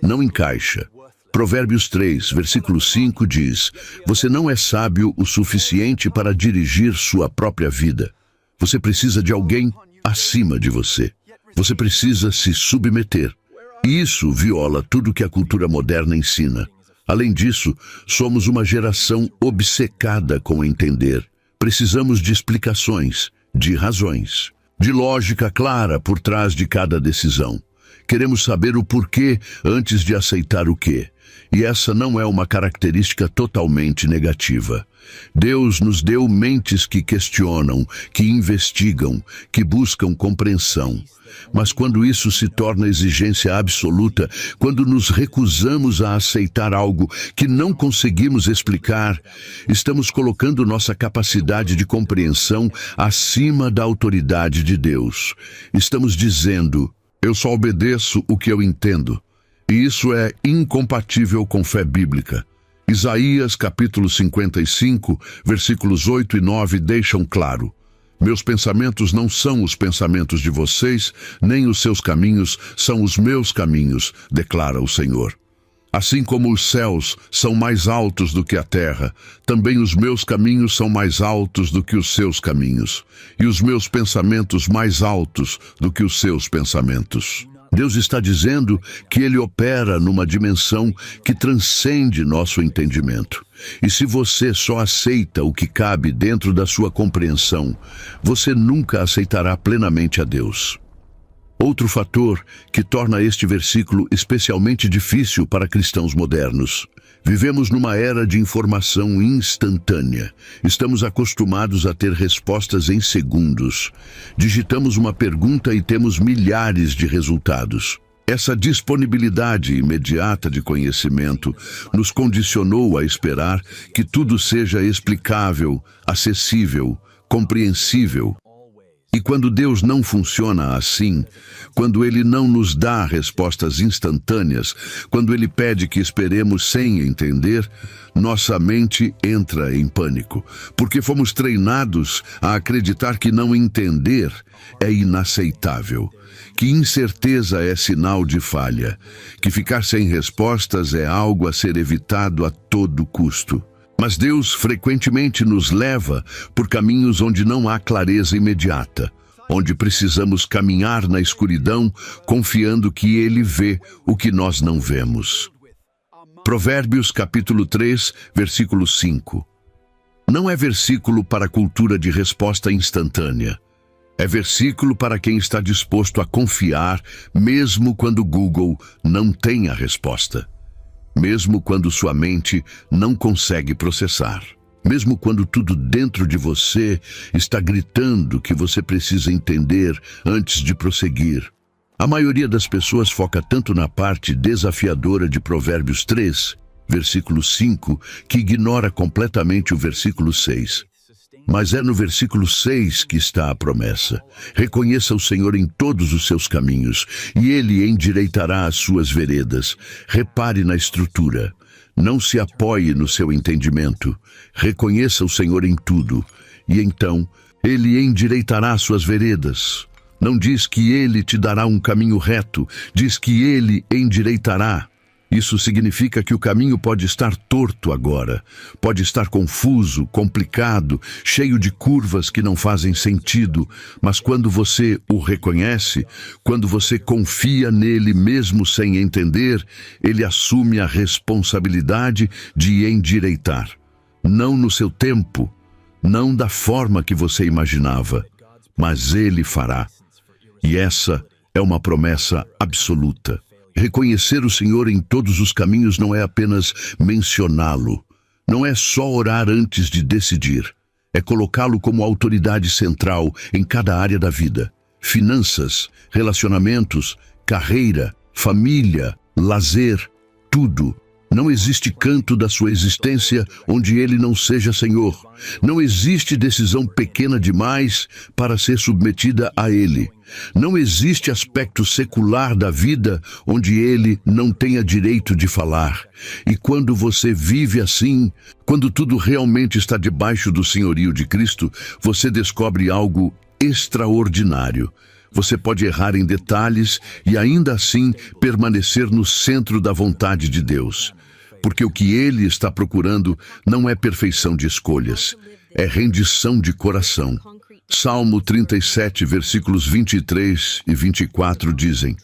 Não encaixa. Provérbios 3, versículo 5 diz, você não é sábio o suficiente para dirigir sua própria vida. Você precisa de alguém acima de você. Você precisa se submeter. E isso viola tudo que a cultura moderna ensina. Além disso, somos uma geração obcecada com entender. Precisamos de explicações, de razões, de lógica clara por trás de cada decisão. Queremos saber o porquê antes de aceitar o quê. E essa não é uma característica totalmente negativa. Deus nos deu mentes que questionam, que investigam, que buscam compreensão. Mas quando isso se torna exigência absoluta, quando nos recusamos a aceitar algo que não conseguimos explicar, estamos colocando nossa capacidade de compreensão acima da autoridade de Deus. Estamos dizendo: eu só obedeço o que eu entendo. E isso é incompatível com fé bíblica. Isaías capítulo 55, versículos 8 e 9 deixam claro: meus pensamentos não são os pensamentos de vocês, nem os seus caminhos são os meus caminhos, declara o Senhor. Assim como os céus são mais altos do que a terra, também os meus caminhos são mais altos do que os seus caminhos, e os meus pensamentos mais altos do que os seus pensamentos. Deus está dizendo que Ele opera numa dimensão que transcende nosso entendimento. E se você só aceita o que cabe dentro da sua compreensão, você nunca aceitará plenamente a Deus. Outro fator que torna este versículo especialmente difícil para cristãos modernos. Vivemos numa era de informação instantânea. Estamos acostumados a ter respostas em segundos. Digitamos uma pergunta e temos milhares de resultados. Essa disponibilidade imediata de conhecimento nos condicionou a esperar que tudo seja explicável, acessível, compreensível. E quando Deus não funciona assim, quando Ele não nos dá respostas instantâneas, quando Ele pede que esperemos sem entender, nossa mente entra em pânico, porque fomos treinados a acreditar que não entender é inaceitável, que incerteza é sinal de falha, que ficar sem respostas é algo a ser evitado a todo custo. Mas Deus frequentemente nos leva por caminhos onde não há clareza imediata, onde precisamos caminhar na escuridão, confiando que Ele vê o que nós não vemos. Provérbios capítulo 3, versículo 5. Não é versículo para a cultura de resposta instantânea. É versículo para quem está disposto a confiar, mesmo quando Google não tem a resposta. Mesmo quando sua mente não consegue processar. Mesmo quando tudo dentro de você está gritando que você precisa entender antes de prosseguir. A maioria das pessoas foca tanto na parte desafiadora de Provérbios 3, versículo 5, que ignora completamente o versículo 6. Mas é no versículo 6 que está a promessa. Reconheça o Senhor em todos os seus caminhos, e Ele endireitará as suas veredas. Repare na estrutura. Não se apoie no seu entendimento. Reconheça o Senhor em tudo, e então Ele endireitará as suas veredas. Não diz que Ele te dará um caminho reto, diz que Ele endireitará. Isso significa que o caminho pode estar torto agora, pode estar confuso, complicado, cheio de curvas que não fazem sentido, mas quando você o reconhece, quando você confia nele mesmo sem entender, ele assume a responsabilidade de endireitar. Não no seu tempo, não da forma que você imaginava, mas ele fará. E essa é uma promessa absoluta. Reconhecer o Senhor em todos os caminhos não é apenas mencioná-lo. Não é só orar antes de decidir. É colocá-lo como autoridade central em cada área da vida. Finanças, relacionamentos, carreira, família, lazer, tudo. Não existe canto da sua existência onde Ele não seja Senhor. Não existe decisão pequena demais para ser submetida a Ele. Não existe aspecto secular da vida onde Ele não tenha direito de falar. E quando você vive assim, quando tudo realmente está debaixo do senhorio de Cristo, você descobre algo extraordinário. Você pode errar em detalhes e ainda assim permanecer no centro da vontade de Deus. Porque o que Ele está procurando não é perfeição de escolhas, é rendição de coração. Salmo 37, versículos 23 e 24 dizem: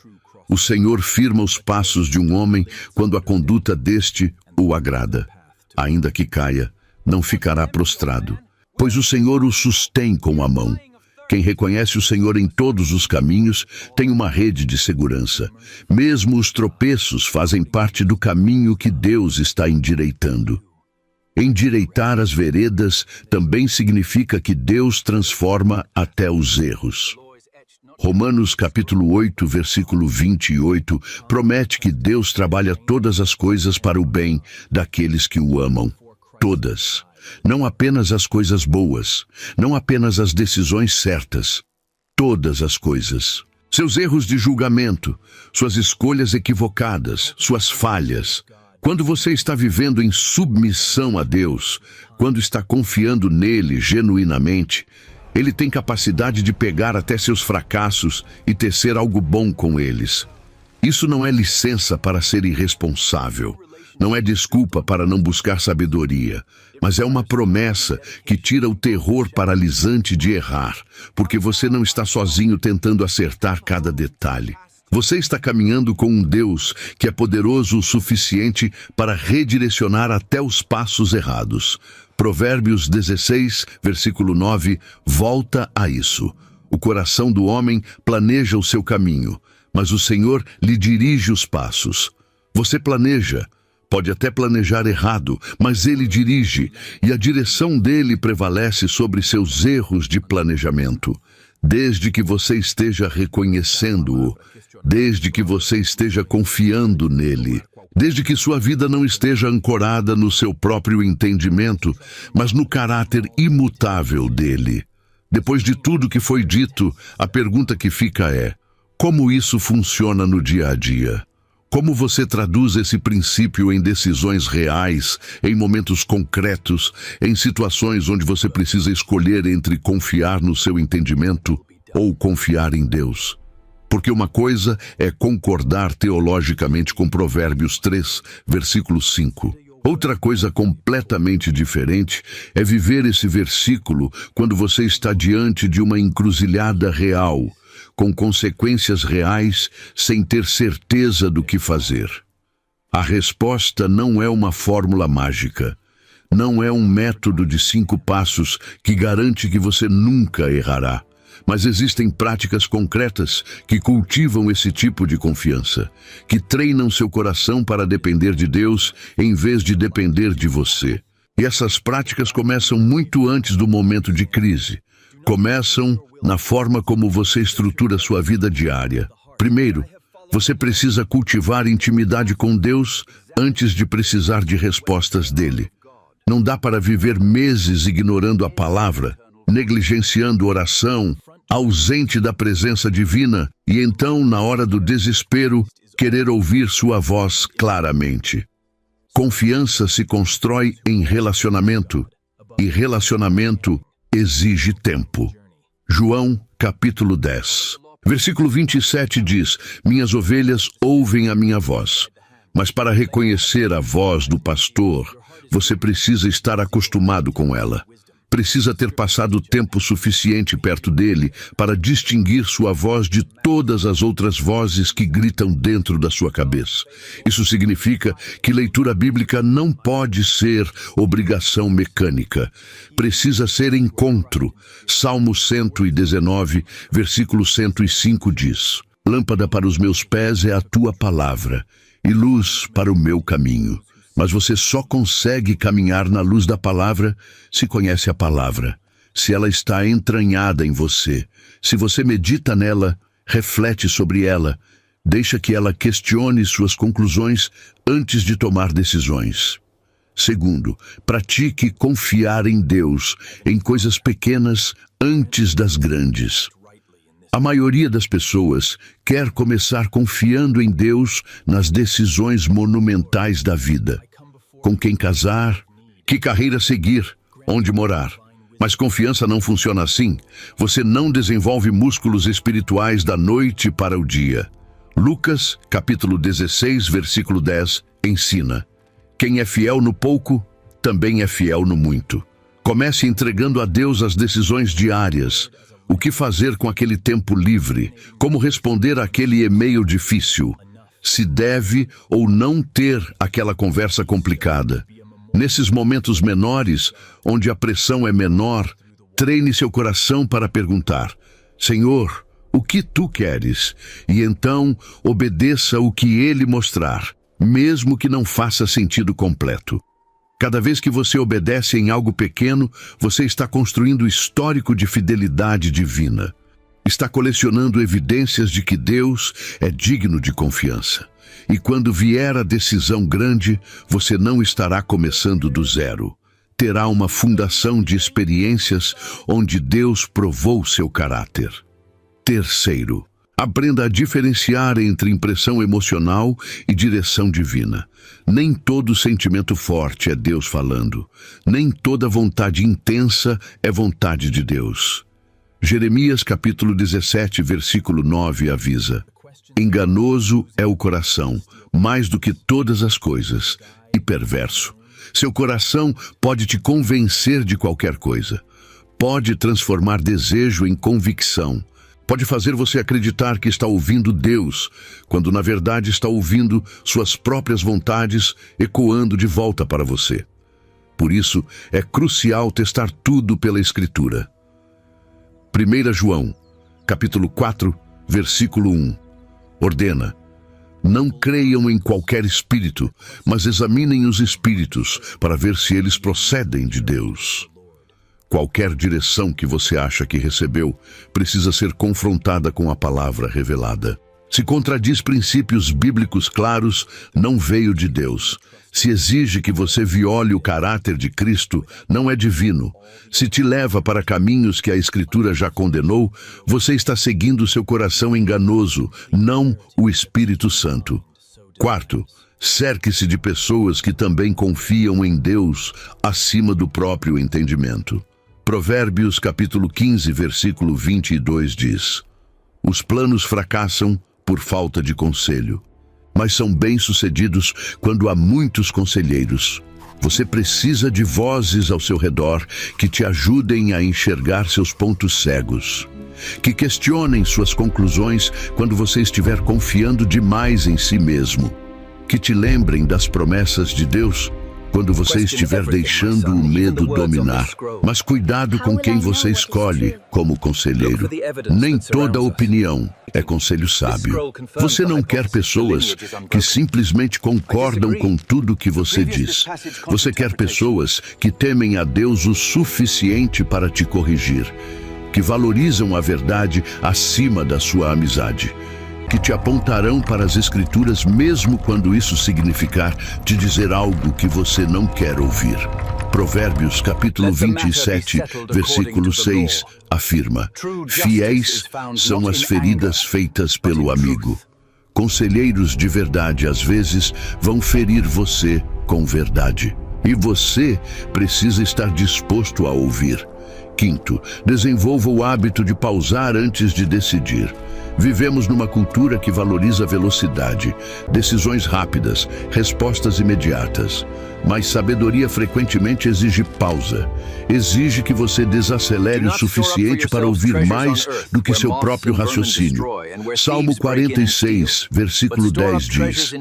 O Senhor firma os passos de um homem quando a conduta deste o o agrada. Ainda que caia, não ficará prostrado, pois o Senhor o sustém com a mão. Quem reconhece o Senhor em todos os caminhos tem uma rede de segurança. Mesmo os tropeços fazem parte do caminho que Deus está endireitando. Endireitar as veredas também significa que Deus transforma até os erros. Romanos capítulo 8, versículo 28, promete que Deus trabalha todas as coisas para o bem daqueles que o amam. Todas. Não apenas as coisas boas, não apenas as decisões certas. Todas as coisas. Seus erros de julgamento, suas escolhas equivocadas, suas falhas. Quando você está vivendo em submissão a Deus, quando está confiando nele genuinamente, Ele tem capacidade de pegar até seus fracassos e tecer algo bom com eles. Isso não é licença para ser irresponsável. Não é desculpa para não buscar sabedoria, mas é uma promessa que tira o terror paralisante de errar, porque você não está sozinho tentando acertar cada detalhe. Você está caminhando com um Deus que é poderoso o suficiente para redirecionar até os passos errados. Provérbios 16, versículo 9, volta a isso. O coração do homem planeja o seu caminho, mas o Senhor lhe dirige os passos. Você planeja. Pode até planejar errado, mas Ele dirige, e a direção dele prevalece sobre seus erros de planejamento. Desde que você esteja reconhecendo-o, desde que você esteja confiando nele, desde que sua vida não esteja ancorada no seu próprio entendimento, mas no caráter imutável dele. Depois de tudo que foi dito, a pergunta que fica é: como isso funciona no dia a dia? Como você traduz esse princípio em decisões reais, em momentos concretos, em situações onde você precisa escolher entre confiar no seu entendimento ou confiar em Deus? Porque uma coisa é concordar teologicamente com Provérbios 3, versículo 5. Outra coisa completamente diferente é viver esse versículo quando você está diante de uma encruzilhada real, com consequências reais, sem ter certeza do que fazer. A resposta não é uma fórmula mágica. Não é um método de 5 passos que garante que você nunca errará. Mas existem práticas concretas que cultivam esse tipo de confiança, que treinam seu coração para depender de Deus em vez de depender de você. E essas práticas começam muito antes do momento de crise. Começam na forma como você estrutura sua vida diária. Primeiro, você precisa cultivar intimidade com Deus antes de precisar de respostas dele. Não dá para viver meses ignorando a palavra, negligenciando oração, ausente da presença divina, e então, na hora do desespero, querer ouvir sua voz claramente. Confiança se constrói em relacionamento, e relacionamento exige tempo. João, capítulo 10. Versículo 27 diz: minhas ovelhas ouvem a minha voz. Mas para reconhecer a voz do pastor, você precisa estar acostumado com ela. Precisa ter passado tempo suficiente perto dele para distinguir sua voz de todas as outras vozes que gritam dentro da sua cabeça. Isso significa que leitura bíblica não pode ser obrigação mecânica. Precisa ser encontro. Salmo 119, versículo 105 diz: lâmpada para os meus pés é a tua palavra, e luz para o meu caminho. Mas você só consegue caminhar na luz da palavra se conhece a palavra, se ela está entranhada em você, se você medita nela, reflete sobre ela, deixa que ela questione suas conclusões antes de tomar decisões. Segundo, pratique confiar em Deus, em coisas pequenas antes das grandes. A maioria das pessoas quer começar confiando em Deus nas decisões monumentais da vida. Com quem casar, que carreira seguir, onde morar. Mas confiança não funciona assim. Você não desenvolve músculos espirituais da noite para o dia. Lucas, capítulo 16, versículo 10, ensina: quem é fiel no pouco, também é fiel no muito. Comece entregando a Deus as decisões diárias. O que fazer com aquele tempo livre? Como responder àquele e-mail difícil? se deve ou não ter aquela conversa complicada. Nesses momentos menores, onde a pressão é menor, treine seu coração para perguntar: Senhor, o que tu queres? E então obedeça o que ele mostrar, mesmo que não faça sentido completo. Cada vez que você obedece em algo pequeno, você está construindo histórico de fidelidade divina. Está colecionando evidências de que Deus é digno de confiança. E quando vier a decisão grande, você não estará começando do zero. Terá uma fundação de experiências onde Deus provou seu caráter. Terceiro, aprenda a diferenciar entre impressão emocional e direção divina. Nem todo sentimento forte é Deus falando. Nem toda vontade intensa é vontade de Deus. Jeremias capítulo 17, versículo 9 avisa: enganoso é o coração, mais do que todas as coisas, e perverso. Seu coração pode te convencer de qualquer coisa. Pode transformar desejo em convicção. Pode fazer você acreditar que está ouvindo Deus, quando na verdade está ouvindo suas próprias vontades ecoando de volta para você. Por isso, é crucial testar tudo pela Escritura. 1 João, capítulo 4, versículo 1, ordena: não creiam em qualquer espírito, mas examinem os espíritos para ver se eles procedem de Deus. Qualquer direção que você acha que recebeu precisa ser confrontada com a palavra revelada. Se contradiz princípios bíblicos claros, não veio de Deus. Se exige que você viole o caráter de Cristo, não é divino. Se te leva para caminhos que a Escritura já condenou, você está seguindo seu coração enganoso, não o Espírito Santo. Quarto, cerque-se de pessoas que também confiam em Deus acima do próprio entendimento. Provérbios capítulo 15, versículo 22 diz: os planos fracassam por falta de conselho, mas são bem-sucedidos quando há muitos conselheiros. Você precisa de vozes ao seu redor que te ajudem a enxergar seus pontos cegos, que questionem suas conclusões quando você estiver confiando demais em si mesmo, que te lembrem das promessas de Deus quando você estiver deixando o medo dominar. Mas cuidado com quem você escolhe como conselheiro. Nem toda opinião é conselho sábio. Você não quer pessoas que simplesmente concordam com tudo que você diz. Você quer pessoas que temem a Deus o suficiente para te corrigir, que valorizam a verdade acima da sua amizade, que te apontarão para as Escrituras mesmo quando isso significar te dizer algo que você não quer ouvir. Provérbios capítulo 27, versículo 6, afirma: fiéis são as feridas feitas pelo amigo. Conselheiros de verdade às vezes vão ferir você com verdade, e você precisa estar disposto a ouvir. Quinto, desenvolva o hábito de pausar antes de decidir. Vivemos numa cultura que valoriza velocidade, decisões rápidas, respostas imediatas. Mas sabedoria frequentemente exige pausa. Exige que você desacelere o suficiente para ouvir mais do que seu próprio raciocínio. Salmo 46, versículo 10 diz: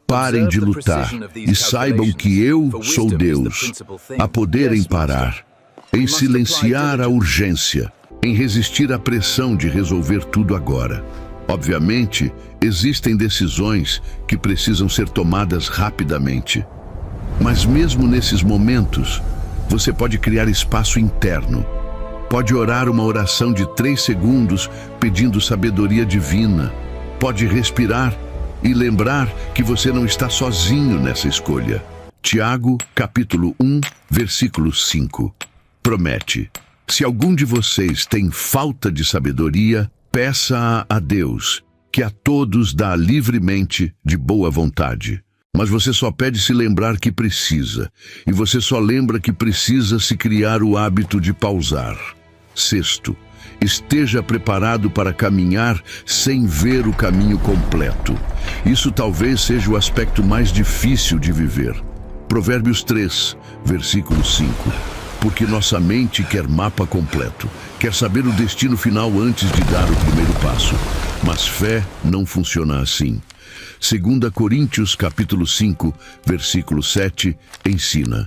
parem de lutar e saibam que eu sou Deus. Há poder em parar, em silenciar a urgência, em resistir à pressão de resolver tudo agora. Obviamente, existem decisões que precisam ser tomadas rapidamente. Mas mesmo nesses momentos, você pode criar espaço interno. Pode orar uma oração de 3 segundos pedindo sabedoria divina. Pode respirar e lembrar que você não está sozinho nessa escolha. Tiago, capítulo 1, versículo 5. Promete: se algum de vocês tem falta de sabedoria, peça-a a Deus, que a todos dá livremente de boa vontade. Mas você só pede se lembrar que precisa, e você só lembra que precisa se criar o hábito de pausar. Sexto, esteja preparado para caminhar sem ver o caminho completo. Isso talvez seja o aspecto mais difícil de viver. Provérbios 3, versículo 5. Porque nossa mente quer mapa completo, quer saber o destino final antes de dar o primeiro passo. Mas fé não funciona assim. 2 Coríntios capítulo 5, versículo 7, ensina: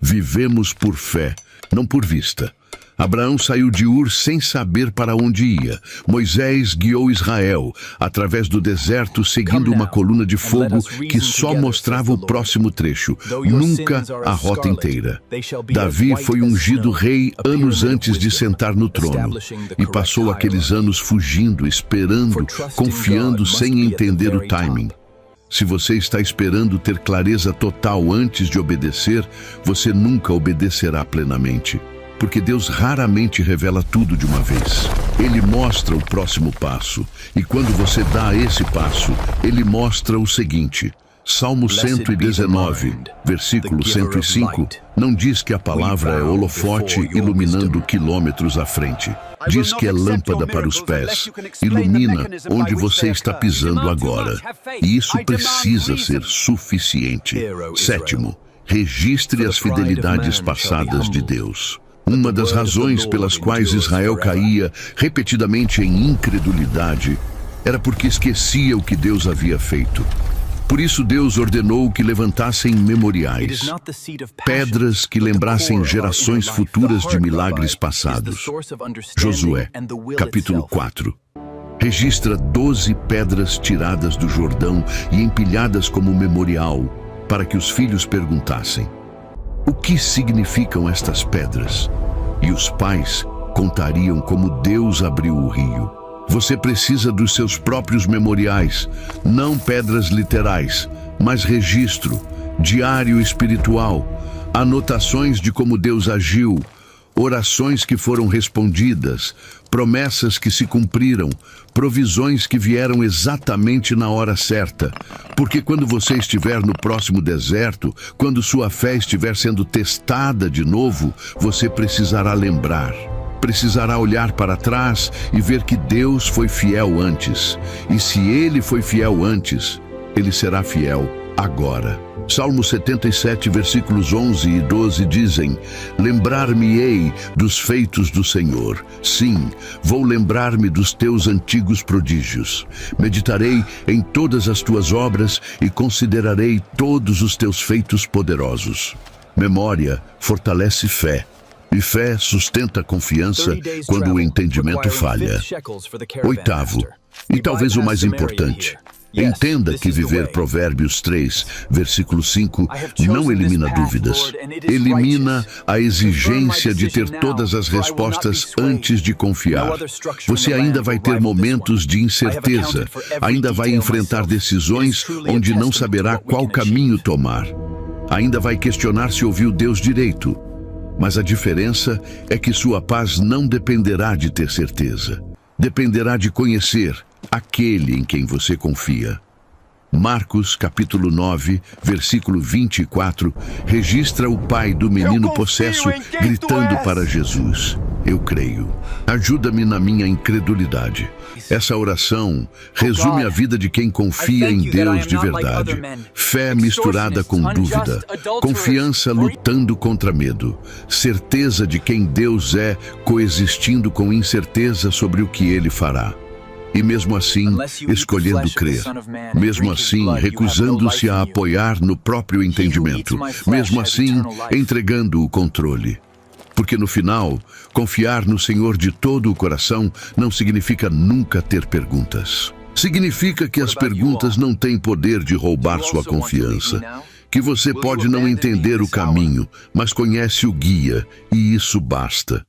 vivemos por fé, não por vista. Abraão saiu de Ur sem saber para onde ia. Moisés guiou Israel através do deserto seguindo uma coluna de fogo que só mostrava o próximo trecho, nunca a rota inteira. Davi foi ungido rei anos antes de sentar no trono e passou aqueles anos fugindo, esperando, confiando sem entender o timing. Se você está esperando ter clareza total antes de obedecer, você nunca obedecerá plenamente. Porque Deus raramente revela tudo de uma vez. Ele mostra o próximo passo. E quando você dá esse passo, Ele mostra o seguinte. Salmo 119, versículo 105, não diz que a palavra é holofote iluminando quilômetros à frente. Diz que é lâmpada para os pés. Ilumina onde você está pisando agora. E isso precisa ser suficiente. Sétimo, registre as fidelidades passadas de Deus. Uma das razões pelas quais Israel caía repetidamente em incredulidade era porque esquecia o que Deus havia feito. Por isso Deus ordenou que levantassem memoriais, pedras que lembrassem gerações futuras de milagres passados. Josué, capítulo 4. Registra 12 pedras tiradas do Jordão e empilhadas como memorial, para que os filhos perguntassem: o que significam estas pedras? E os pais contariam como Deus abriu o rio. Você precisa dos seus próprios memoriais, não pedras literais, mas registro, diário espiritual, anotações de como Deus agiu, orações que foram respondidas, promessas que se cumpriram, provisões que vieram exatamente na hora certa. Porque quando você estiver no próximo deserto, quando sua fé estiver sendo testada de novo, você precisará lembrar. Precisará olhar para trás e ver que Deus foi fiel antes. E se Ele foi fiel antes, Ele será fiel agora. Salmo 77, versículos 11 e 12 dizem: lembrar-me-ei dos feitos do Senhor. Sim, vou lembrar-me dos teus antigos prodígios. Meditarei em todas as tuas obras e considerarei todos os teus feitos poderosos. Memória fortalece fé. E fé sustenta a confiança quando o entendimento falha. Oitavo, e talvez o mais importante, entenda que viver Provérbios 3, versículo 5, não elimina dúvidas. Elimina a exigência de ter todas as respostas antes de confiar. Você ainda vai ter momentos de incerteza, ainda vai enfrentar decisões onde não saberá qual caminho tomar. Ainda vai questionar se ouviu Deus direito. Mas a diferença é que sua paz não dependerá de ter certeza. Dependerá de conhecer aquele em quem você confia. Marcos, capítulo 9, versículo 24, registra o pai do menino possesso gritando para Jesus: eu creio. Ajuda-me na minha incredulidade. Essa oração resume a vida de quem confia em Deus de verdade. Fé misturada com dúvida, confiança lutando contra medo, certeza de quem Deus é coexistindo com incerteza sobre o que Ele fará. E mesmo assim, escolhendo crer. Mesmo assim, recusando-se a apoiar no próprio entendimento. Mesmo assim, entregando o controle. Porque no final, confiar no Senhor de todo o coração não significa nunca ter perguntas. Significa que as perguntas não têm poder de roubar sua confiança. Que você pode não entender o caminho, mas conhece o guia, e isso basta.